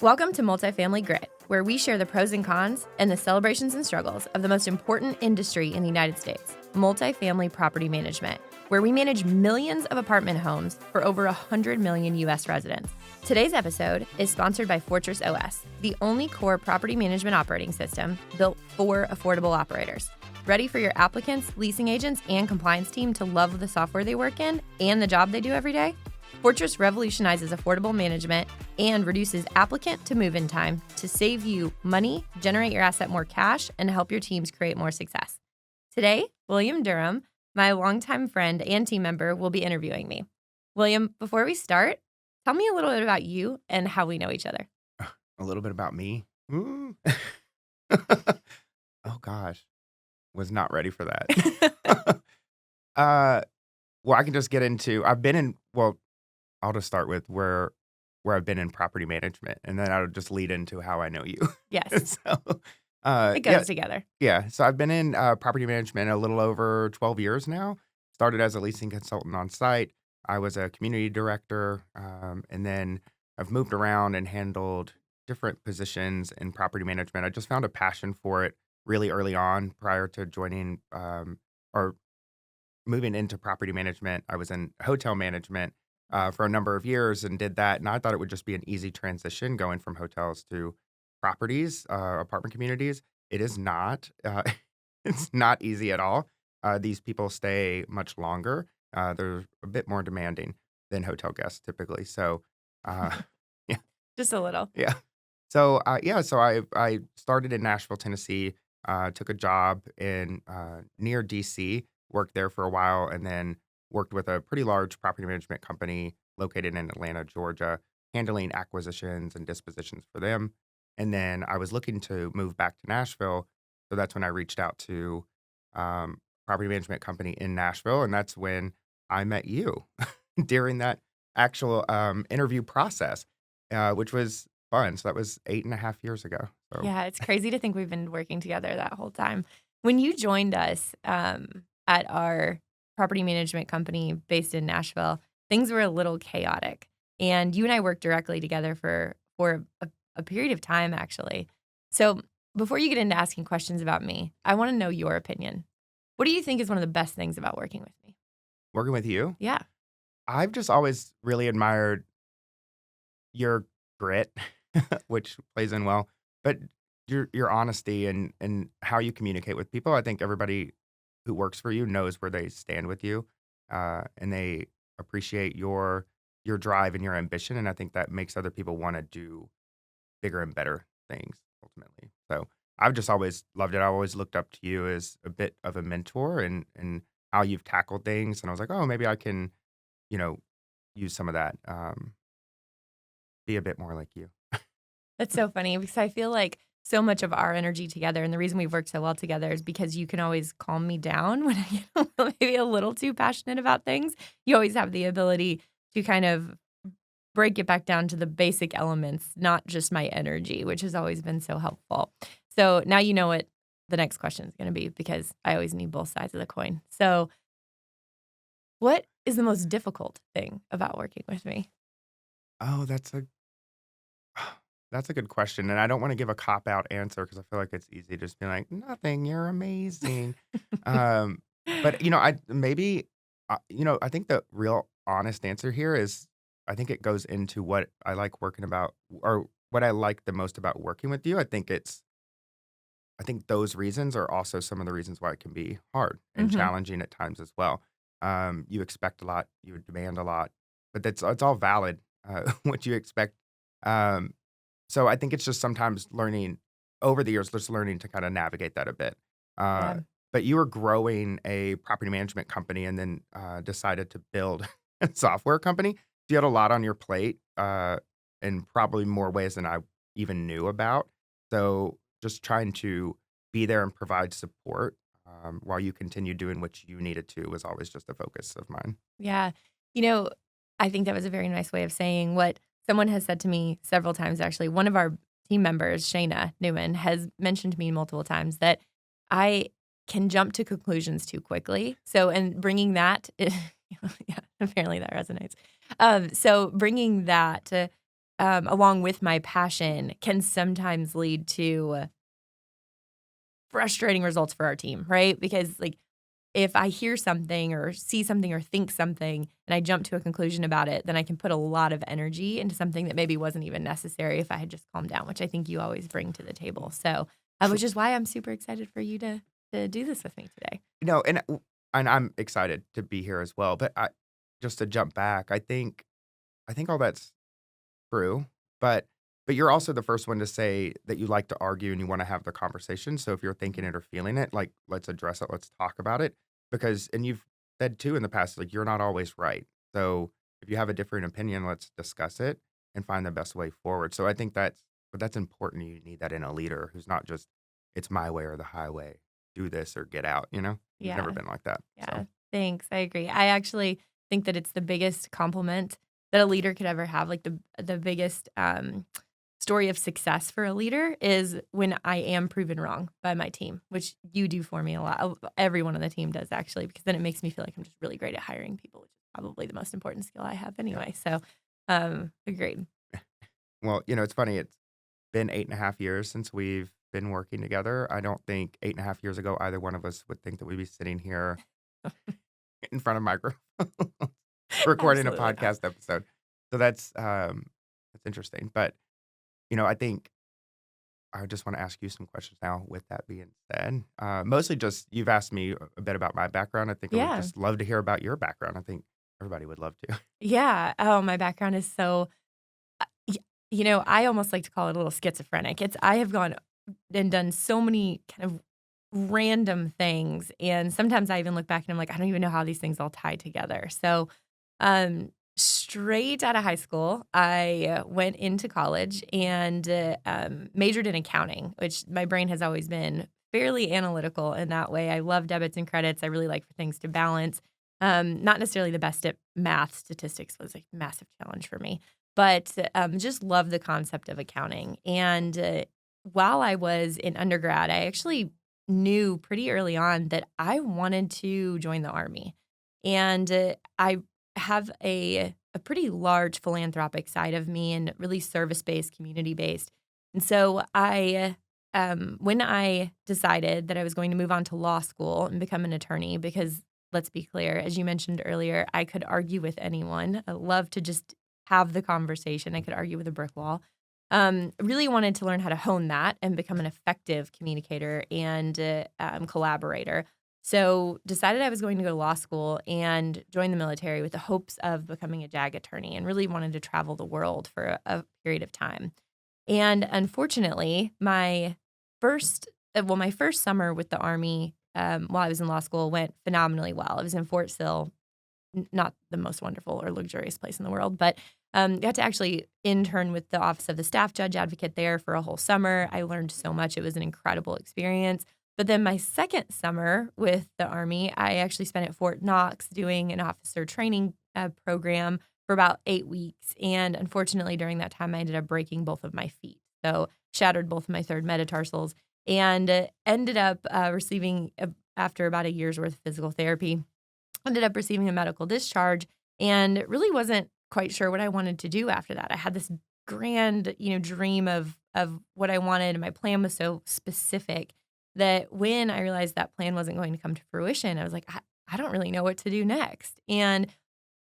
Welcome to Multifamily Grit, where we share the pros and cons and the celebrations and struggles of the most important industry in the United States, multifamily property management, where we manage millions of apartment homes for over 100 million U.S. residents. Today's episode is sponsored by Fortress OS, the only core property management operating system built for affordable operators. Ready for your applicants, leasing agents, and compliance team to love the software they work in and the job they do every day? Fortress revolutionizes affordable management and reduces applicant to move-in time to save you money, generate your asset more cash, and help your teams create more success. Today, William Durham, my longtime friend and team member, will be interviewing me. William, before we start, tell me a little bit about you and how we know each other. A little bit about me. Ooh. Oh gosh, was not ready for that. Well, I can just get into. I'll just start with where I've been in property management, and then I'll just lead into how I know you. Yes, So, it goes together. yeah. So I've been in property management a little over 12 years now. Started as a leasing consultant on site. I was a community director, and then I've moved around and handled different positions in property management. I just found a passion for it really early on prior to joining or moving into property management. I was in hotel management for a number of years and did that. And I thought it would just be an easy transition going from hotels to properties, apartment communities. It is not. It's not easy at all. These people stay much longer. They're a bit more demanding than hotel guests typically. So, uh, yeah, Just a little. yeah. So I started in Nashville, Tennessee. Took a job in near DC. Worked there for a while, and then worked with a pretty large property management company located in Atlanta, Georgia, handling acquisitions and dispositions for them. And then I was looking to move back to Nashville, so that's when I reached out to property management company in Nashville, and that's when I met you during that actual interview process, which was fun. So that was 8.5 years ago. So Yeah, it's crazy to think we've been working together that whole time. When you joined us at our property management company based in Nashville, things were a little chaotic. And you and I worked directly together for a period of time, actually. So before you get into asking questions about me, I want to know your opinion. What do you think is one of the best things about working with me? working with you, Yeah. I've just always really admired your grit, which plays in well, but your honesty and how you communicate with people. I think everybody who works for you knows where they stand with you, and they appreciate your drive and your ambition. And I think that makes other people want to do bigger and better things ultimately. So I've just always loved it. I always looked up to you as a bit of a mentor and how you've tackled things. And I was like, oh, maybe I can, you know, use some of that, be a bit more like you. That's so funny because I feel like so much of our energy together and the reason we've worked so well together is because you can always calm me down when I get maybe a little too passionate about things. You always have the ability to kind of break it back down to the basic elements, not just my energy, which has always been so helpful. So now you know what the next question is going to be because I always need both sides of the coin. So, what is the most difficult thing about working with me? Oh, that's a good question. And I don't want to give a cop out answer because I feel like it's easy to just be like, nothing, you're amazing. Um, but I think the real honest answer here is I think it goes into what I like working about or what I like the most about working with you. I think those reasons are also some of the reasons why it can be hard and Hmm. challenging at times as well. You expect a lot, you demand a lot, but it's all valid, what you expect. Um, so I think it's just sometimes learning over the years, just learning to kind of navigate that a bit. Uh, Yeah. but you were growing a property management company and then decided to build a software company. So you had a lot on your plate, in probably more ways than I even knew about. So just trying to be there and provide support while you continue doing what you needed to was always just a focus of mine. Yeah. You know, I think that was a very nice way of saying what someone has said to me several times, actually. One of our team members, Shayna Newman, has mentioned to me multiple times that I can jump to conclusions too quickly. So, and bringing that, yeah, apparently that resonates. So, bringing that along with my passion, can sometimes lead to frustrating results for our team, right? Because, like, if I hear something or see something or think something and I jump to a conclusion about it, then I can put a lot of energy into something that maybe wasn't even necessary if I had just calmed down, which I think you always bring to the table. So, Tr which is why I'm super excited for you to do this with me today. and I'm excited to be here as well, but I just to jump back, I think all that's true, but you're also the first one to say that you like to argue and you wanna have the conversation, so if you're thinking Mhm. it or feeling it, like, let's address it, let's talk about it, because and you've said too in the past, like, you're not always right. So, if you have a different opinion, let's discuss it and find the best way forward. So I think that's important. You need that in a leader who's not just, "It's my way or the highway. Do this or get out," you know? You've never Yeah. been like that, Yeah, so thanks. I agree. I actually think that it's the biggest compliment that a leader could ever have. Like the biggest story of success for a leader is when I am proven wrong by my team, which you do for me a lot. Everyone on the team does actually, because then it makes me feel like I'm just really great at hiring people, which is probably the most important skill I have yeah. anyway. So, agreed. Well, it's funny, it's been 8.5 years since we've been working together. I don't think 8.5 years ago, either one of us would think that we'd be sitting here in front of microphones recording a Absolutely not. podcast episode. So that's interesting. But, I think I just wanna ask you some questions now with that being said. Mostly just you've asked me a bit about my background. I think I would Yeah. just love to hear about your background. I think everybody would love to. Yeah. Oh, my background is so Y I almost like to call it a little schizophrenic. I have gone and done so many kind of random things, and sometimes I even look back and I'm like, "I don't even know how these things all tie together." So, straight out of high school, I went into college and, majored in accounting, which my brain has always been fairly analytical in that way. I love debits and credits. I really like for things to balance. Not necessarily the best at math. Statistics was a massive challenge for me, but, just love the concept of accounting. And, while I was in undergrad, I actually knew pretty early on that I wanted to join the Army. And, I have a pretty large philanthropic side of me and really service-based, community-based. And so when I decided that I was going to move on to law school and become an attorney, because let's be clear, as you mentioned earlier, I could argue with anyone. I love to just have the conversation. I could argue with a brick wall. Really wanted to learn how to hone that and become an effective communicator and collaborator. So decided I was going to go to law school and join the military with the hopes of becoming a JAG attorney, and really wanted to travel the world for a period of time. And unfortunately, my first summer with the Army, while I was in law school, went phenomenally well. I was in Fort Sill, not the most wonderful or luxurious place in the world, but got to actually intern with the Office of the Staff Judge Advocate there for a whole summer. I learned so much. It was an incredible experience. But then my second summer with the Army, I actually spent at Fort Knox doing an officer training program for about 8 weeks. And unfortunately, during that time, I ended up breaking both of my feet. So shattered both of my third metatarsals, and ended up receiving, after about a year's worth of physical therapy, ended up receiving a medical discharge and really wasn't quite sure what I wanted to do after that. I had this grand, dream of what I wanted, and my plan was so specific that when I realized that plan wasn't going to come to fruition, I was like, I don't really know what to do next. And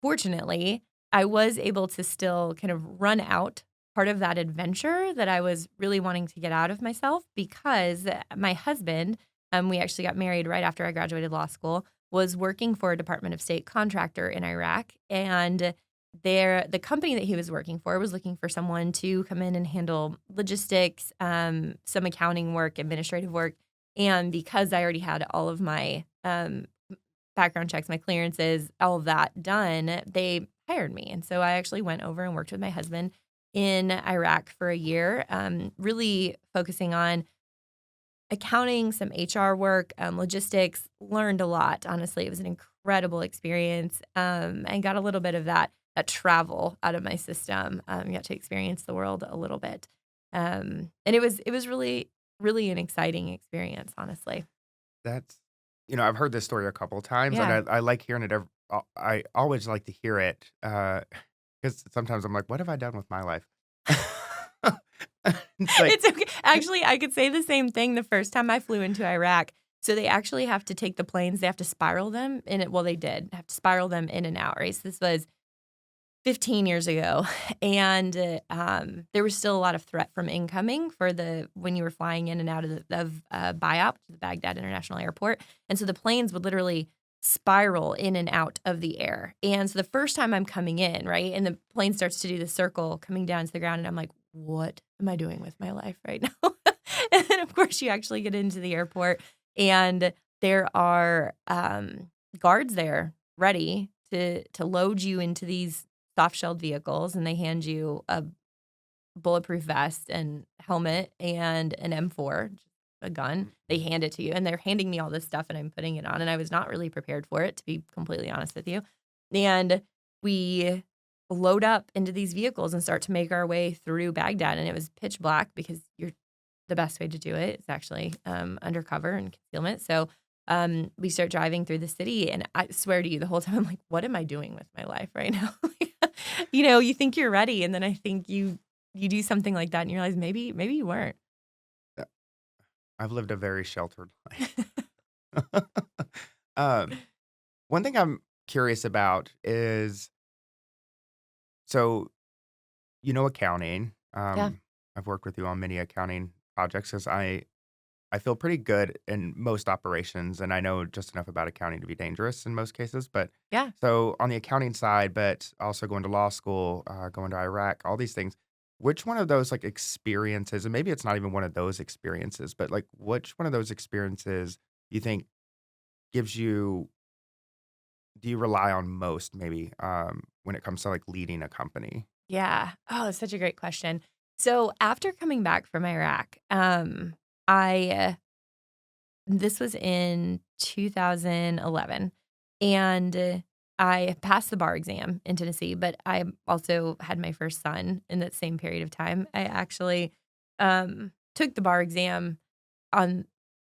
fortunately, I was able to still kind of run out part of that adventure that I was really wanting to get out of myself, because my husband, we actually got married right after I graduated law school, was working for a Department of State contractor in Iraq. And the company that he was working for was looking for someone to come in and handle logistics, some accounting work, administrative work. And because I already had all of my background checks, my clearances, all of that done, they hired me. And so I actually went over and worked with my husband in Iraq for a year, really focusing on accounting, some HR work, logistics. Learned a lot. Honestly, it was an incredible experience, and got a little bit of that travel out of my system. Got to experience the world a little bit, and it was really really an exciting experience. Honestly, That's I've heard this story a couple times, and yeah. I like hearing it I always like to hear it, because sometimes I'm like, "What have I done with my life?" It's like, It's okay. Actually, I could say the same thing the first time I flew into Iraq. So they actually have to take the planes, they have to spiral them in it. Well, they did have to spiral them in and out, right? So this was 15 years ago. And there was still a lot of threat from incoming for when you were flying in and out of BIAP, the Baghdad International Airport. And so the planes would literally spiral in and out of the air. And so the first time I'm coming in, right, and the plane starts to do the circle coming down to the ground, and I'm like, what am I doing with my life right now? And then, of course, you actually get into the airport, and there are guards there ready to load you into these soft-shelled vehicles, and they hand you a bulletproof vest and helmet and an M4, a gun. They hand it to you, and they're handing me all this stuff, and I'm putting it on, and I was not really prepared for it, to be completely honest with you. And we load up into these vehicles and start to make our way through Baghdad, and it was pitch black because the best way to do it is actually undercover and concealment. So we start driving through the city, and I swear to you, the whole time I'm like, what am I doing with my life right now? You think you're ready, and then I think you do something like that, and you realize maybe you weren't. uh, I've lived a very sheltered life. um, One thing I'm curious about is, so accounting. Yeah, I've worked with you on many accounting projects because I feel pretty good in most operations, and I know just enough about accounting to be dangerous in most cases. But yeah. so on the accounting side, but also going to law school, going to Iraq, all these things. Which one of those like experiences, and maybe it's not even one of those experiences, but like which one of those experiences you think gives you, do you rely on most maybe when it comes to like leading a company? Yeah. Oh, that's such a great question. So after coming back from Iraq, I this was in 2011, and I passed the bar exam in Tennessee, but I also had my first son in that same period of time. I actually took the bar exam on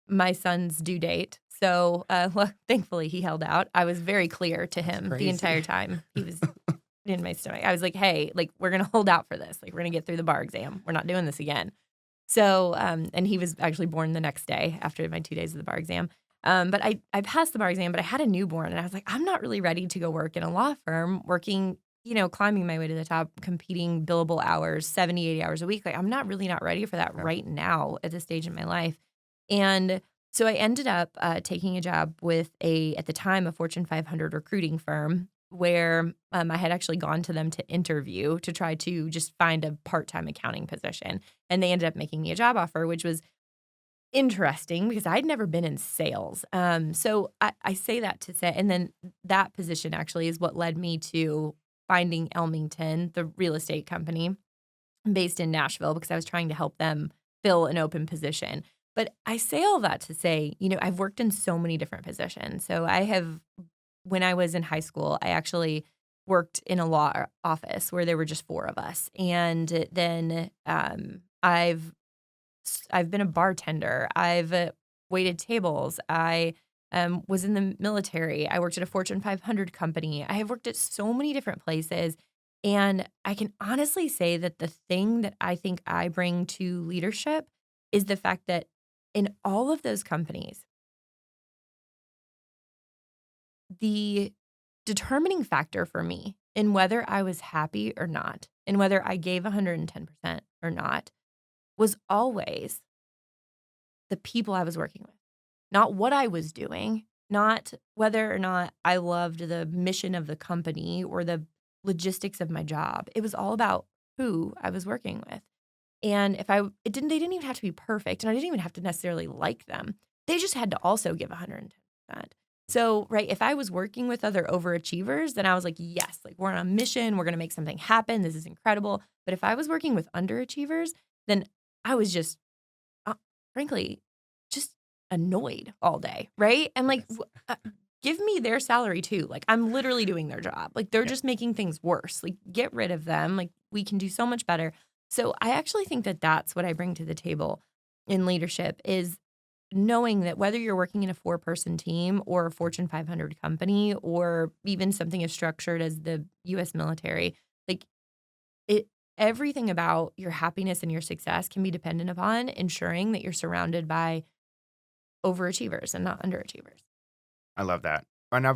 my son's due date. So, well, thankfully, he held out. I was very clear to That's him the entire crazy. time he was in my stomach. I was like, "Hey, like, we're gonna hold out for this. Like, we're gonna get through the bar exam. We're not doing this again." So, and he was actually born the next day after my 2 days of the bar exam. But I passed the bar exam, but I had a newborn, and I was like, "I'm not really ready to go work in a law firm, working, climbing my way to the top, competing billable hours, 70, 80 hours a week. Like, I'm not ready for that Yeah. right now at this stage in my life." And so I ended up taking a job with at the time, a Fortune 500 recruiting firm where I had actually gone to them to interview to try to just find a part-time accounting position. And they ended up making me a job offer, which was interesting because I'd never been in sales. So I say that to say, and then that position actually is what led me to finding Elmington, the real estate company based in Nashville, because I was trying to help them fill an open position. But I say all that to say, I've worked in so many different positions. So when I was in high school, I actually worked in a law office where there were just four of us. And then I've been a bartender. I've waited tables. I was in the military. I worked at a Fortune 500 company. I have worked at so many different places. And I can honestly say that the thing that I think I bring to leadership is the fact that in all of those companies, the determining factor for me in whether I was happy or not, and whether I gave 110% or not, was always the people I was working with, not what I was doing, not whether or not I loved the mission of the company or the logistics of my job. It was all about who I was working with. And they didn't even have to be perfect, and I didn't even have to necessarily like them. They just had to also give 110%. So, right, if I was working with other overachievers, then I was like, yes, like we're on a mission, we're going to make something happen. This is incredible. But if I was working with underachievers, then I was just uh, frankly, just annoyed all day, right? And like, Yes. give me their salary too. Like, I'm literally doing their job. Like, they're Yeah. just making things worse. Like, get rid of them. Like, we can do so much better. So, I actually think that that's what I bring to the table in leadership is knowing that whether you're working in a four-person team or a Fortune 500 company or even something as structured as the U.S. military, like it everything about your happiness and your success can be dependent upon ensuring that you're surrounded by overachievers and not underachievers. I love that. And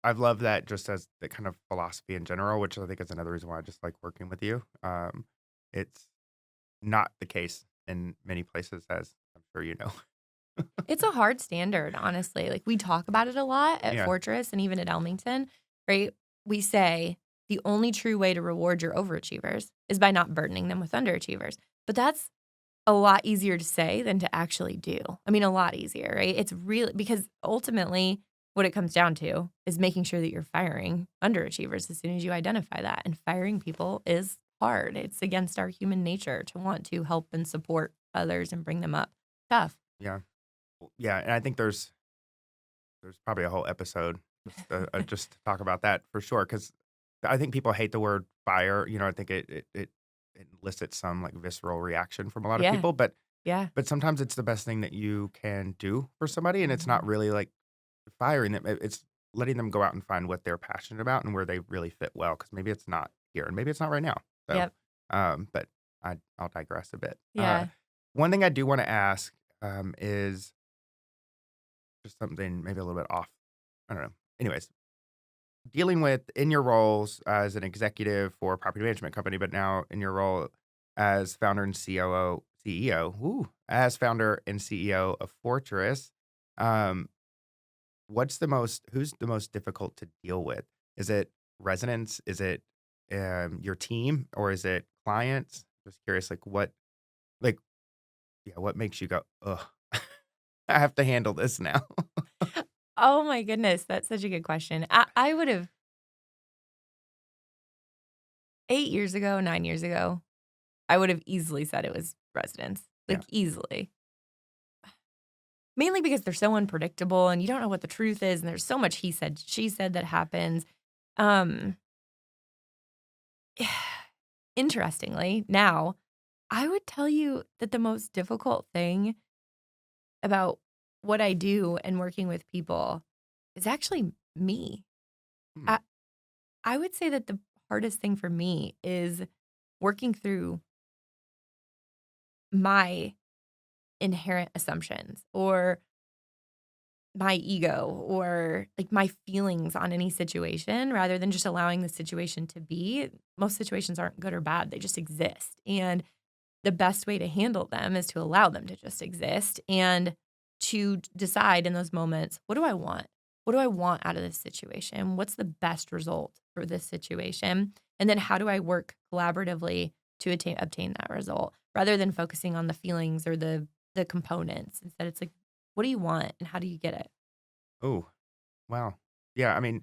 I've loved that just as the kind of philosophy in general, which I think is another reason why I just like working with you. It's not the case in many places, as I'm sure you know. It's a hard standard, honestly. Like, we talk about it a lot at Yeah. Fortress and even at Elmington, right? We say the only true way to reward your overachievers is by not burdening them with underachievers. But that's a lot easier to say than to actually do. I mean, a lot easier, right? It's really because ultimately what it comes down to is making sure that you're firing underachievers as soon as you identify that. And firing people is hard. It's against our human nature to want to help and support others and bring them up. Tough. Yeah. Yeah, and I think there's probably a whole episode just to talk about that for sure. Because I think people hate the word fire. I think it elicits some like visceral reaction from a lot of Yeah. people, but Yeah. sometimes it's the best thing that you can do for somebody, and it's not Mhm. really like firing them. It's letting them go out and find what they're passionate about and where they really fit well. Because maybe it's not here, and maybe it's not right now. So, Yep. but I'll digress a bit. Yeah. One thing I do want to ask is just something maybe a little bit off. I don't know. Anyways, dealing with in your roles as an executive for a property management company, but now in your role as founder and as founder and CEO of Fortress, um, who's the most difficult to deal with? Is it residents? Is it your team, or is it clients? Just curious, like, yeah, what makes you go, ugh, I have to handle this now? Oh my goodness, that's such a good question. I would have 8 years ago, 9 years ago, I would have easily said it was residents, Yeah. like, easily. Mainly because they're so unpredictable and you don't know what the truth is, and there's so much he said, she said that happens. Um, Interestingly, now, I would tell you that the most difficult thing about what I do and working with people is actually me. Hmm. I I would say that the hardest thing for me is working through my inherent assumptions or my ego or like my feelings on any situation rather than just allowing the situation to be. Most situations aren't good or bad, they just exist. And the best way to handle them is to allow them to just exist and to decide in those moments, what do I want? What do I want out of this situation? What's the best result for this situation? And then how do I work collaboratively to obtain that result rather than focusing on the feelings or the components. Instead, it's like, what do you want and how do you get it? Oh, wow. Yeah, I mean,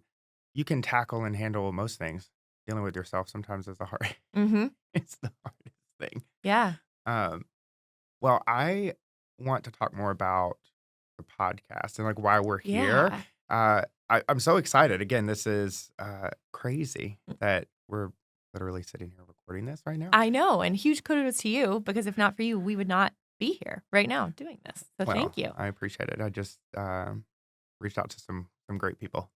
you can tackle and handle most things. Dealing with yourself sometimes is the hard Mhm. it's the hardest thing. Yeah. Um, well, I want to talk more about the podcast and, like, why we're here. Yeah. I'm so excited. Again, this is, crazy that we're literally sitting here recording this right now. I know, and huge kudos to you because if not for you, we would not be here right now doing this. So Well, thank you. I appreciate it. I just, reached out to some great people.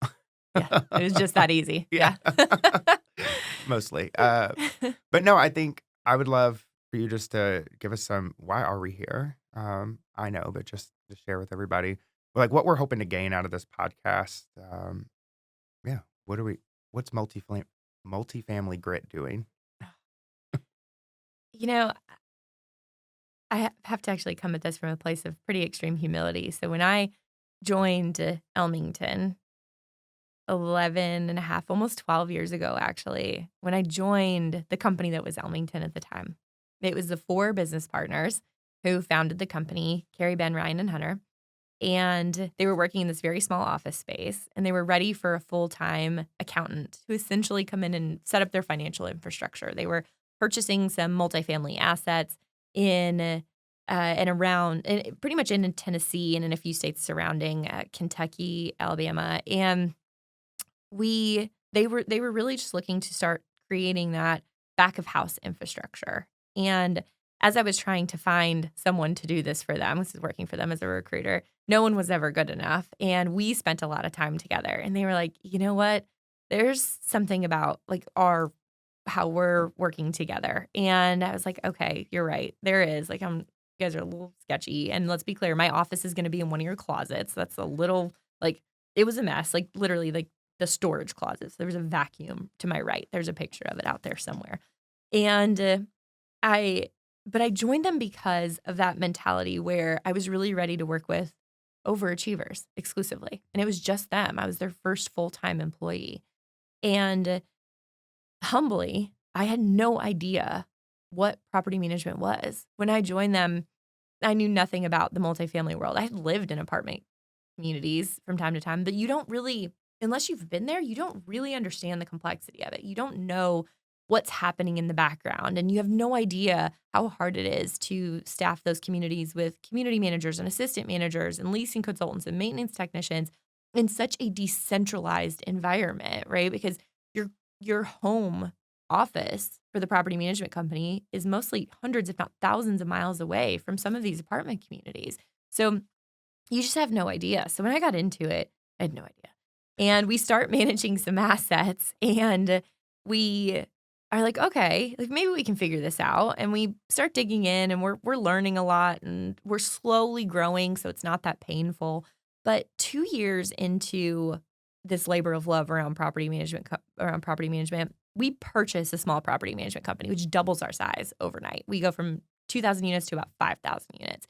Yeah, it was just that easy. Yeah. Yeah. Mostly. But no, I think I would love for you just to give us some why are we here? I know, but just to share with everybody, like what we're hoping to gain out of this podcast. Yeah. What's multifamily grit doing? You know, have to actually come at this from a place of pretty extreme humility. So when I joined Elmington 11 and a half, almost 12 years ago, actually, when I joined the company that was Elmington at the time, it was the 4 business partners who founded the company, Kerri, Ben, Ryan, and Hunter. And they were working in this very small office space, and they were ready for a full-time accountant to essentially come in and set up their financial infrastructure. They were purchasing some multifamily assets in, and around pretty much in Tennessee and in a few states surrounding, Kentucky, Alabama, and they were really just looking to start creating that back of house infrastructure. And as I was trying to find someone to do this for them, this is working for them as a recruiter, no one was ever good enough. And we spent a lot of time together. And they were like, you know what? There's something about like our how we're working together. And I was like, okay, you're right. There is like, you guys are a little sketchy. And let's be clear, my office is going to be in one of your closets. That's a little like, it was a mess, like literally like the storage closets. There was a vacuum to my right. There's a picture of it out there somewhere. And I, but I joined them because of that mentality where I was really ready to work with overachievers exclusively. And it was just them. I was their first full-time employee. And humbly, I had no idea what property management was. When I joined them, I knew nothing about the multifamily world. I had lived in apartment communities from time to time, but you don't really, unless you've been there, you don't really understand the complexity of it. You don't know what's happening in the background, and you have no idea how hard it is to staff those communities with community managers and assistant managers and leasing consultants and maintenance technicians in such a decentralized environment, right? Because your home office for the property management company is mostly hundreds, if not thousands of miles away from some of these apartment communities. So you just have no idea. So when I got into it, I had no idea. And we start managing some assets and we are like, okay, like maybe we can figure this out. And we start digging in and we're learning a lot and we're slowly growing. So it's not that painful. But 2 years into this labor of love around property management, we purchase a small property management company, which doubles our size overnight. We go from 2,000 units to about 5,000 units.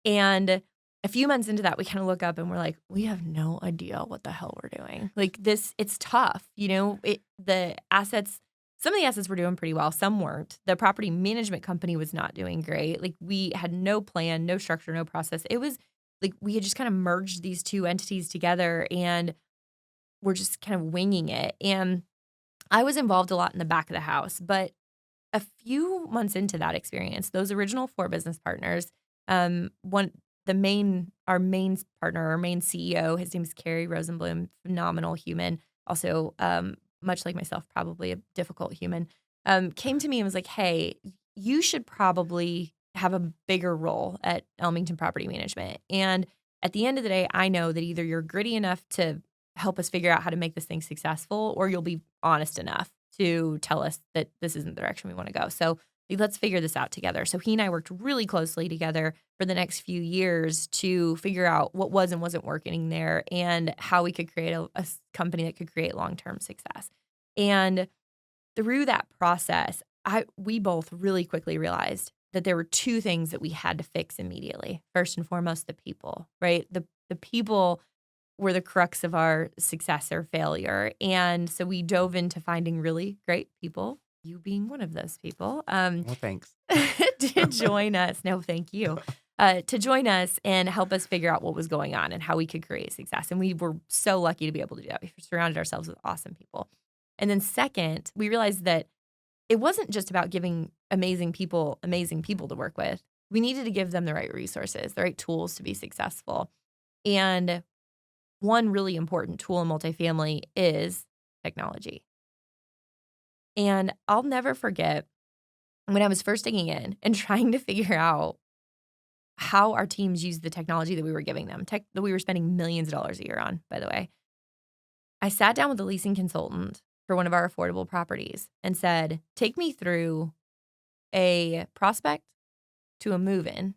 And a few months into that, we kind of look up and we're like, we have no idea what the hell we're doing. Like this, it's tough. The assets, some of the assets were doing pretty well. Some weren't. The property management company was not doing great. Like we had no plan, no structure, no process. It was like we had just kind of merged these two entities together and we're just kind of winging it. And I was involved a lot in the back of the house, but a few months into that experience, those original four business partners, our main partner, our main CEO, his name is Kerri Rosenblum, phenomenal human, also much like myself, probably a difficult human, came to me and was like, hey, you should probably have a bigger role at Elmington Property Management. And at the end of the day, I know that either you're gritty enough to help us figure out how to make this thing successful, or you'll be honest enough to tell us that this isn't the direction we want to go. So let's figure this out together. So he and I worked really closely together for the next few years to figure out what was and wasn't working there and how we could create a company that could create long-term success. And through that process, we both really quickly realized that there were two things that we had to fix immediately. First and foremost, the people, right? The people were the crux of our success or failure. And so we dove into finding really great people, you being one of those people, Well, thanks. to join us. No, thank you. To join us and help us figure out what was going on and how we could create success. And we were so lucky to be able to do that. We surrounded ourselves with awesome people. And then second, we realized that it wasn't just about giving amazing people to work with. We needed to give them the right resources, the right tools to be successful. And one really important tool in multifamily is technology. And I'll never forget when I was first digging in and trying to figure out how our teams use the technology that we were giving them, tech that we were spending millions of dollars a year on, by the way. I sat down with a leasing consultant for one of our affordable properties and said, take me through a prospect to a move-in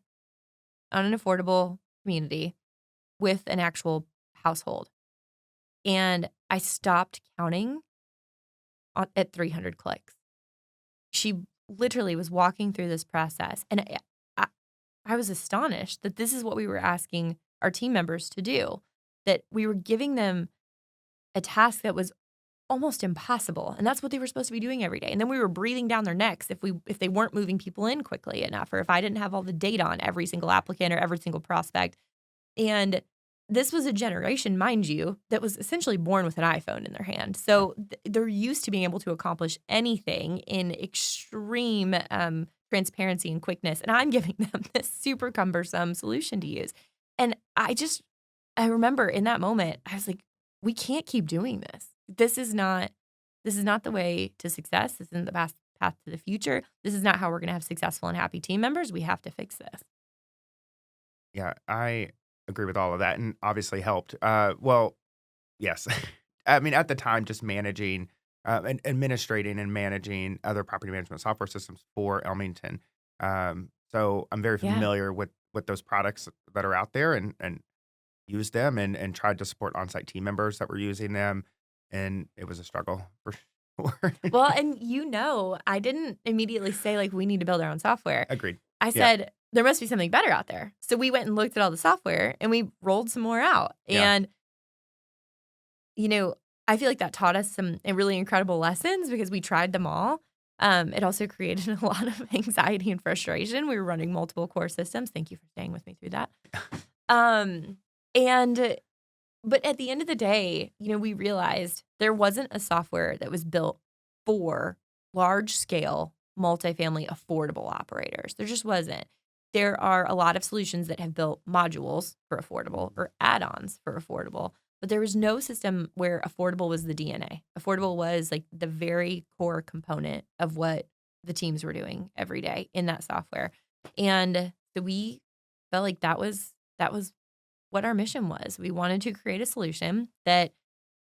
on an affordable community with an actual household. And I stopped counting at 300 clicks. She literally was walking through this process. And I was astonished that this is what we were asking our team members to do, that we were giving them a task that was almost impossible. And that's what they were supposed to be doing every day. And then we were breathing down their necks if they weren't moving people in quickly enough, or if I didn't have all the data on every single applicant or every single prospect. And this was a generation, mind you, that was essentially born with an iPhone in their hand. So they're used to being able to accomplish anything in extreme transparency and quickness. And I'm giving them this super cumbersome solution to use. And I remember in that moment, I was like, we can't keep doing this. This is not the way to success. This isn't the path to the future. This is not how we're going to have successful and happy team members. We have to fix this. Yeah, I agree with all of that and obviously helped. Well, yes. I mean, at the time, just managing and administrating and managing other property management software systems for Elmington. So I'm very Yeah. familiar with those products that are out there and use them and tried to support on-site team members that were using them, and it was a struggle for sure. Well, and I didn't immediately say, like, "We need to build our own software." Agreed. I Yeah, said, "There must be something better out there." So we went and looked at all the software, and we rolled some more out. yeah, And, you know, I feel like that taught us some really incredible lessons because we tried them all. It also created a lot of anxiety and frustration. We were running multiple core systems. Thank you for staying with me through that. Um, and but at the end of the day, we realized there wasn't a software that was built for large scale, multifamily, affordable operators. There just wasn't. There are a lot of solutions that have built modules for affordable or add ons for affordable, but there was no system where affordable was the DNA. Affordable was like the very core component of what the teams were doing every day in that software. And so we felt like that was what our mission was. We wanted to create a solution that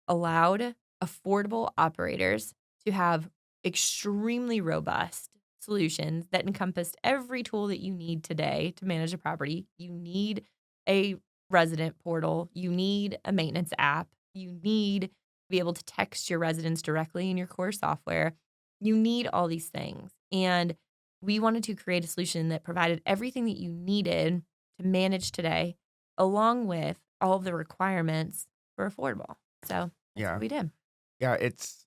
allowed affordable operators to have extremely robust solutions that encompassed every tool that you need today to manage a property. You need a resident portal, you need a maintenance app, you need to be able to text your residents directly in your core software. You need all these things. And we wanted to create a solution that provided everything that you needed to manage today, along with all of the requirements for affordable. So that's what yeah. we did. Yeah, it's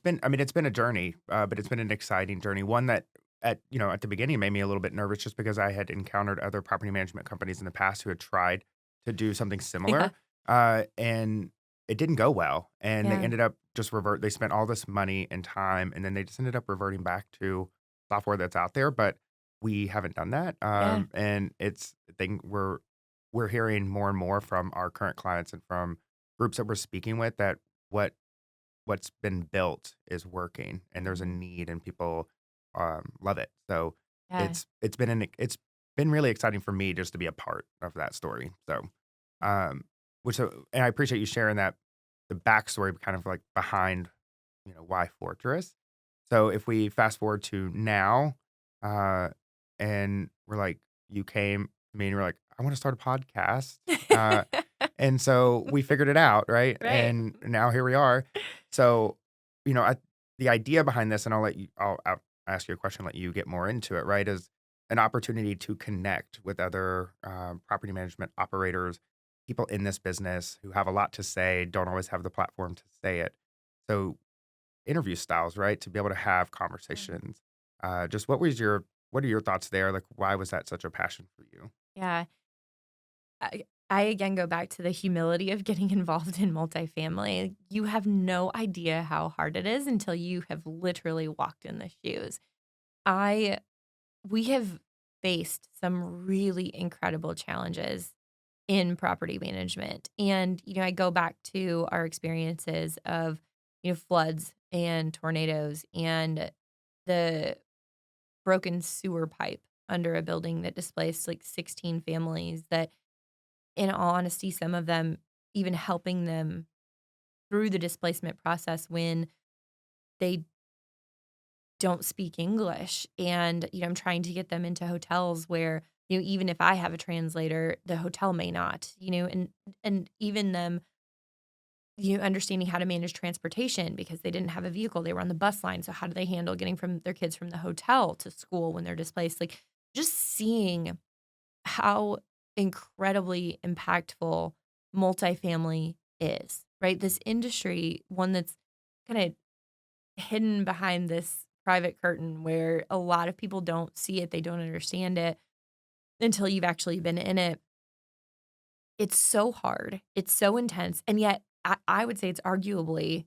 been I mean, it's been a journey, but it's been an exciting journey. One that at the beginning made me a little bit nervous just because I had encountered other property management companies in the past who had tried to do something Yeah. similar, and it didn't go well. And they Yeah. ended up they spent all this money and time, and then they just ended up reverting back to software that's out there. But we haven't done that. Yeah. And it's a thing we're hearing more and more from our current clients and from groups that we're speaking with that what what's been built is working and there's a Mhm. need and people love it. So Yeah. it's been really exciting for me just to be a part of that story. So um and I appreciate you sharing that the backstory kind of like behind why Fortress. So if we fast forward to now, uh and we're like you came to me and you're like, I want to start a podcast. Uh and so we figured it out, right? Right. And now here we are. So, the idea behind this, and I'll ask you a question, let you get more into it, right? Is an opportunity to connect with other property management operators, people in this business who have a lot to say, don't always have the platform to say it. So, interview styles, right? To be able to have Mhm. conversations. Just what are your thoughts there? Like, why was that such a passion for you? Yeah. I again go back to the humility of getting involved in multifamily. You have no idea how hard it is until you have literally walked in the shoes. I We have faced some really incredible challenges in property management. And, I go back to our experiences of, floods and tornadoes and the broken sewer pipe under a building that displaced like 16 families that, in all honesty, some of them even helping them through the displacement process when they don't speak English. And, I'm trying to get them into hotels where, even if I have a translator, the hotel may not, and even them, understanding how to manage transportation because they didn't have a vehicle. They were on the bus line. So how do they handle getting from their kids from the hotel to school when they're displaced? Like just seeing how incredibly impactful multifamily is, right? This industry, one that's kind of hidden behind this private curtain where a lot of people don't see it, they don't understand it until you've actually been in it. It's so hard, it's so intense, and yet I would say it's arguably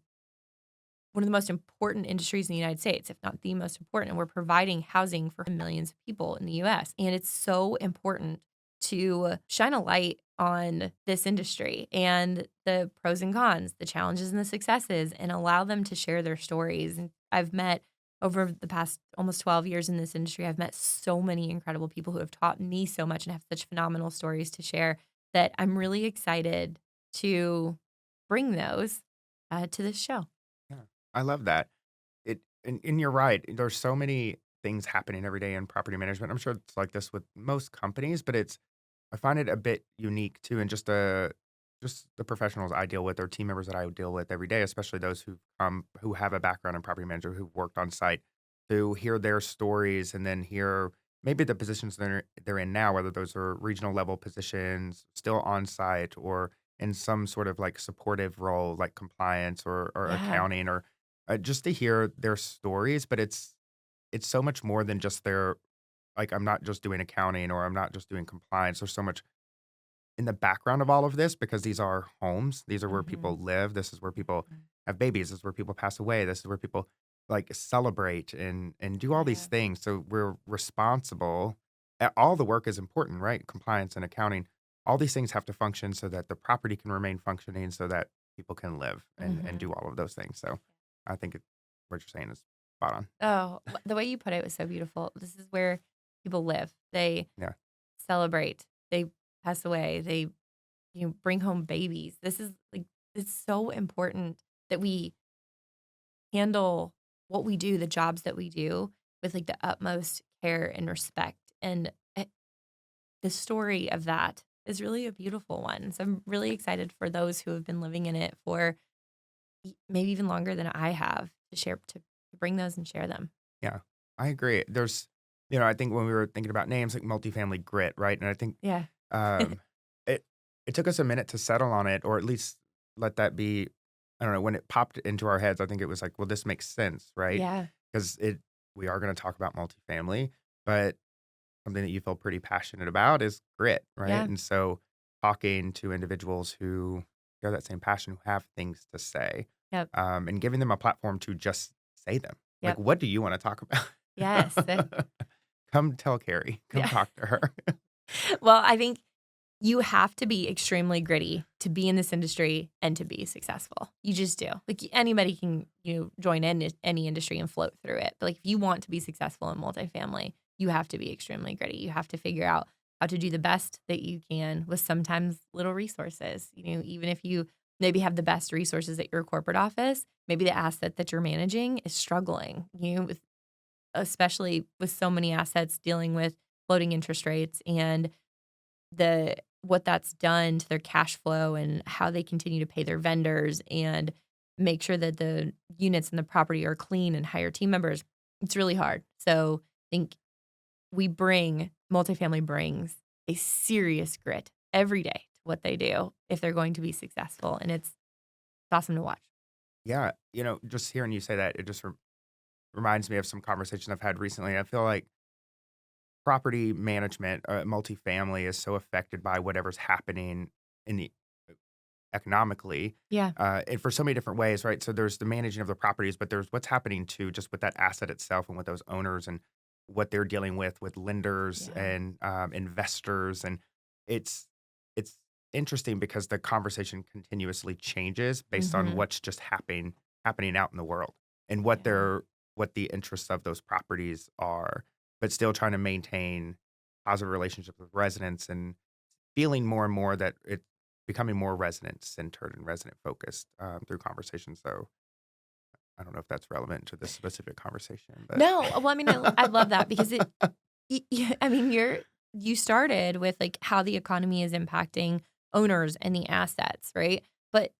one of the most important industries in the United States, if not the most important. And we're providing housing for millions of people in the US. And it's so important to shine a light on this industry and the pros and cons, the challenges and the successes, and allow them to share their stories. And I've met over the past almost 12 years in this industry, I've met so many incredible people who have taught me so much and have such phenomenal stories to share that I'm really excited to bring those to this show. Yeah. I love that. And you're right. There's so many things happening every day in property management. I'm sure it's like this with most companies, but I find it a bit unique too, and just the professionals I deal with or team members that I deal with every day, especially those who have a background in property management, who've worked on site, to hear their stories and then hear maybe the positions they're in now, whether those are regional level positions, still on site, or in some sort of like supportive role, like compliance or Yeah. accounting, or just to hear their stories. But it's so much more than just their like I'm not just doing accounting or I'm not just doing compliance. There's so much in the background of all of this because these are homes. These are where Mhm. people live. This is where people Mhm. have babies. This is where people pass away. This is where people like celebrate and do all these Yeah. things. So we're responsible. All the work is important, right? Compliance and accounting. All these things have to function so that the property can remain functioning so that people can live and Mhm. do all of those things. So I think what you're saying is spot on. Oh, the way you put it was so beautiful. This is where people live. They Yeah. celebrate. They pass away. They bring home babies. This is like it's so important that we handle what we do, the jobs that we do with like the utmost care and respect. And the story of that is really a beautiful one. So I'm really excited for those who have been living in it for maybe even longer than I have to share to bring those and share them. Yeah, I agree. I think when we were thinking about names like multifamily grit, right? And I think Yeah. um, it it took us a minute to settle on it, or at least let that be. I don't know when it popped into our heads. I think it was like, well, this makes sense, right? Yeah. Because it we are going to talk about multifamily, but something that you feel pretty passionate about is grit, right? Yeah. And so talking to individuals who share that same passion, who have things to say, Yep. and giving them a platform to just say them. Like, Yep. what do you want to talk Yes. about? Come tell Kerri. Come Yeah. talk to her. Well, I think you have to be extremely gritty to be in this industry and to be successful. You just do. Like anybody can, join in any industry and float through it. But like if you want to be successful in multifamily, you have to be extremely gritty. You have to figure out how to do the best that you can with sometimes little resources. Even if you maybe have the best resources at your corporate office, maybe the asset that you're managing is struggling, with especially with so many assets dealing with floating interest rates and the what that's done to their cash flow and how they continue to pay their vendors and make sure that the units in the property are clean and hire team members. It's really hard. So I think multifamily brings a serious grit every day to what they do if they're going to be successful. And it's awesome to watch. Yeah, just hearing you say that, it just reminds me of some conversation I've had recently. I feel like property management, multifamily is so affected by whatever's happening in the economically, Yeah. and for so many different ways, right? So there's the managing of the properties, but there's what's happening too, just with that asset itself and with those owners and what they're dealing with lenders Yeah. and investors, and it's it's interesting because the conversation continuously changes based on Mhm. what's just happening out in the world and Yeah. what the interests of those properties are, but still trying to maintain positive relationships with residents and feeling more and more that it's becoming more resident centered and resident focused, through conversation. So I don't know if that's relevant to this specific conversation, but No, well, I mean, I love that because I mean, you started with like how the economy is impacting owners and the assets, right? But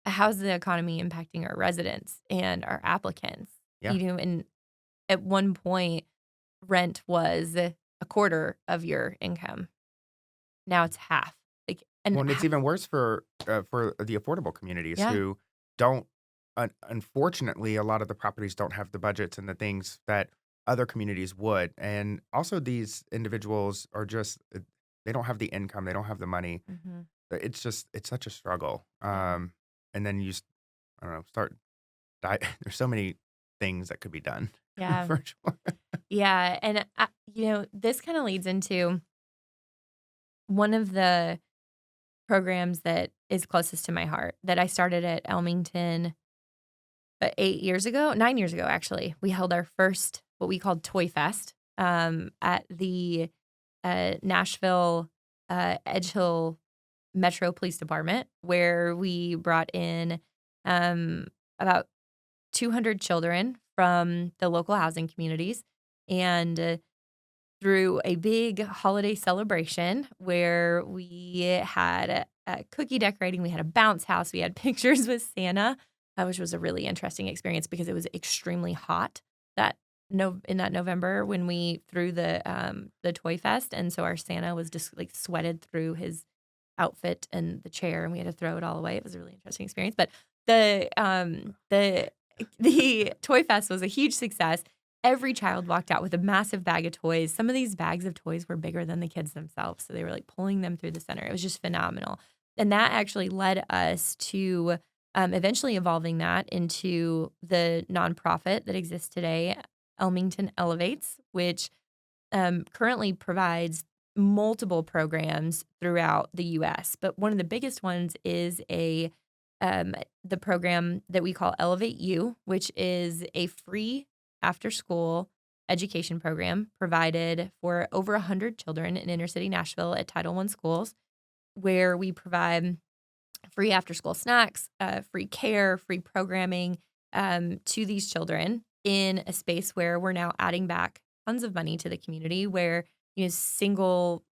how's the economy impacting our residents and our applicants? yeah. And at one point, rent was a quarter of your income. Now it's half. Like, and Well, and it's even worse for the affordable communities yeah, who don't. Unfortunately, a lot of the properties don't have the budgets and the things that other communities would, and also these individuals are just they don't have the income, they don't have the money. hmm It's such a struggle. yeah, And then I don't know, start there's so many things that could be done yeah, for sure. yeah. And this kind of leads into one of the programs that is closest to my heart that I started at Elmington 8 years ago, 9 years ago, actually. We held our first, what we called Toy Fest, at the Nashville Edge Hill Metro Police Department, where we brought in about 200 children from the local housing communities. And through a big holiday celebration where we had a cookie decorating, we had a bounce house, we had pictures with Santa, which was a really interesting experience because it was extremely hot in that November when we threw the Toy Fest, and so our Santa was just like sweated through his outfit and the chair, and we had to throw it all away. It was a really interesting experience, but the Toy Fest was a huge success. Every child walked out with a massive bag of toys. Some of these bags of toys were bigger than the kids themselves, so they were like pulling them through the center. It was just phenomenal. And that actually led us to eventually evolving that into the nonprofit that exists today, Elmington Elevates, which currently provides multiple programs throughout the U.S. But one of the biggest ones is the program that we call Elevate You, which is a free after-school education program provided for over 100 children in inner-city Nashville at Title I schools, where we provide free after-school snacks, free care, free programming to these children in a space where we're now adding back tons of money to the community, where single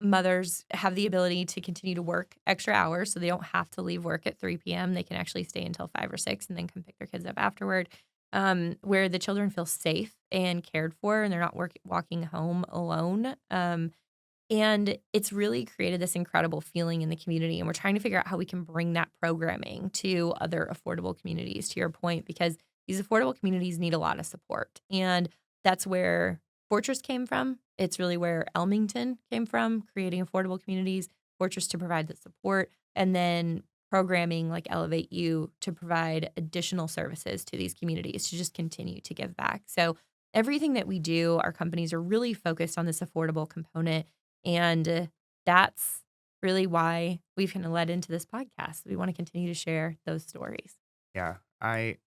mothers have the ability to continue to work extra hours, so they don't have to leave work at 3 p.m. They can actually stay until 5 or 6 and then come pick their kids up afterward. Where the children feel safe and cared for, and they're not walking home alone. And it's really created this incredible feeling in the community, and we're trying to figure out how we can bring that programming to other affordable communities, to your point, because these affordable communities need a lot of support. And that's where Fortress came from. It's really where Elmington came from, creating affordable communities, Fortress to provide the support, and then programming like Elevate You to provide additional services to these communities to just continue to give back. So everything that we do, our companies are really focused on this affordable component. And that's really why we've kind of led into this podcast. We want to continue to share those stories. Yeah, I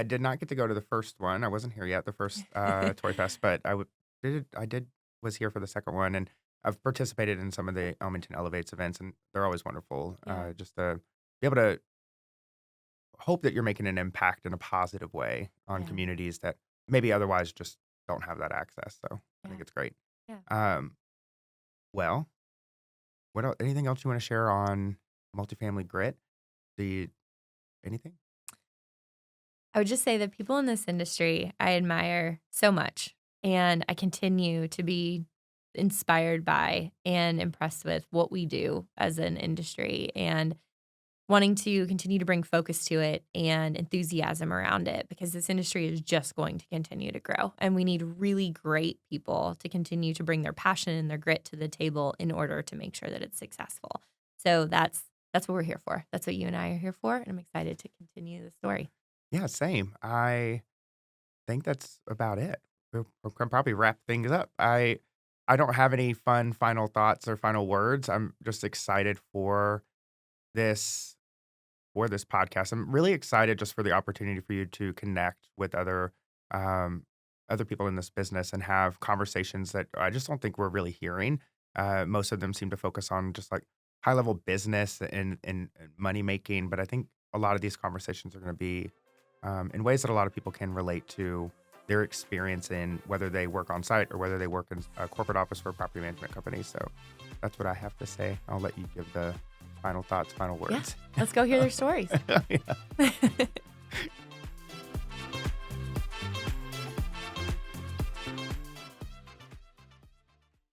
did not get to go to the first one. I wasn't here yet, the first Toy Fest, but was here for the second one, and I've participated in some of the Elmington Elevates events, and they're always wonderful. Yeah. Just to be able to hope that you're making an impact in a positive way on Yeah. communities that maybe otherwise just don't have that access. So I think Yeah. it's great. Yeah. Well, what else, anything else you want to share on multifamily grit? Anything? I would just say that people in this industry I admire so much, and I continue to be inspired by and impressed with what we do as an industry, and wanting to continue to bring focus to it and enthusiasm around it, because this industry is just going to continue to grow, and we need really great people to continue to bring their passion and their grit to the table in order to make sure that it's successful. So that's what we're here for. That's what you and I are here for, and I'm excited to continue the story. Yeah, same. I think that's about it. We can probably wrap things up. I don't have any fun final thoughts or final words. I'm just excited this this podcast. I'm really excited just for the opportunity for you to connect with other people in this business and have conversations that I just don't think we're really hearing. Most of them seem to focus on just like high level business and money making, but I think a lot of these conversations are going to be in ways that a lot of people can relate to their experience in whether they work on site or whether they work in a corporate office for a property management company. So that's what I have to say. I'll let you give the final thoughts, final words. Yeah, let's go hear their stories. Yeah.